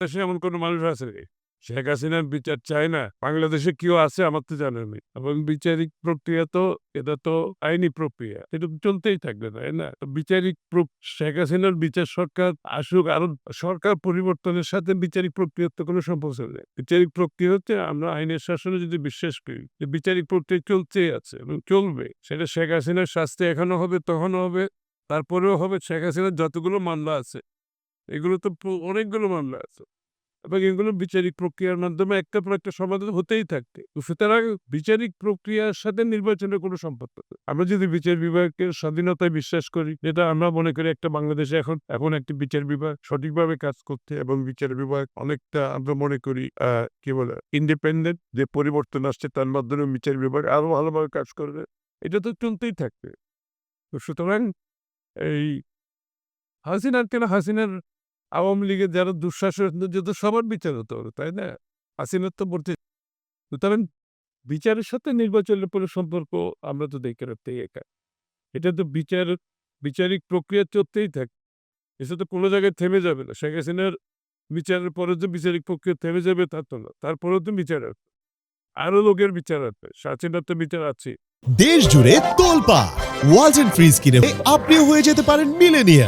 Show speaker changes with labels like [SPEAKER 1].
[SPEAKER 1] দেশে এমন কোন মানুষ আছে রে? শেখ হাসিনার বিচার চায় না? বাংলাদেশে কেউ আছে আমার তো জানা নেই। এবং বিচারিক প্রক্রিয়া তো এটা তো আইনি প্রক্রিয়া। এটা তো চলতেই থাকবে, তাই না? তো বিচারিক শেখ হাসিনার বিচার সরকার আসুক, আরো সরকার পরিবর্তনের সাথে বিচারিক প্রক্রিয়ার তো কোনো সম্পর্ক নেই। বিচারিক প্রক্রিয়া হচ্ছে আমরা আইনের শাসনে যদি বিশ্বাস করি যে বিচারিক প্রক্রিয়া চলতেই আছে এবং চলবে। সেটা শেখ হাসিনার শাস্তি এখনো হবে, তখনও হবে, তারপরেও হবে। শেখ হাসিনার যতগুলো মামলা আছে এগুলো তো অনেকগুলো মামলা আছে এবং এগুলো বিচারিক প্রক্রিয়ার মাধ্যমে একটার পর একটা সমাধান হতেই থাকবে। তো সুতরাং বিচারিক প্রক্রিয়ার সাথে নির্বাচনের কোনো সম্পর্ক নেই। আমরা যদি বিচার বিভাগের স্বাধীনতায় বিশ্বাস করি, যেটা আমরা মনে করি একটা বাংলাদেশে এখন এখন একটি বিচার বিভাগ সঠিকভাবে কাজ করতে এবং বিচার বিভাগ অনেকটা আমরা মনে করি কি বলে ইন্ডিপেন্ডেন্ট, যে পরিবর্তন আসছে তার মাধ্যমে বিচার বিভাগ আরো ভালোভাবে কাজ করবে। এটা তো চলতেই থাকবে। তো সুতরাং এই হাসিনার আওয়ামী লীগের যারা দুঃশাসনের জন্য সবার বিচার হতে হবে, তাই না? হাসিনার তো বলতে সুতরাং বিচারের সাথে নির্বাচনের কোনো সম্পর্ক আমরা তো দেখে রাখতেই একা। এটা তো বিচারিক প্রক্রিয়া চলতেই থাকে। এসে তো কোনো জায়গায় থেমে যাবে না। শেখ হাসিনার বিচারের পরে যে বিচারিক প্রক্রিয়া থেমে যাবে তা তো না। তারপরেও তো বিচার আসবে। আরো লোকের বিচার আসবে। হাসিনার তো বিচার আছেই।
[SPEAKER 2] দেশ জুড়ে তোলপাড় ওয়ালটন ফ্রিজ কিনে আপনিও হয়ে যেতে পারেন মিলেনিয়ার।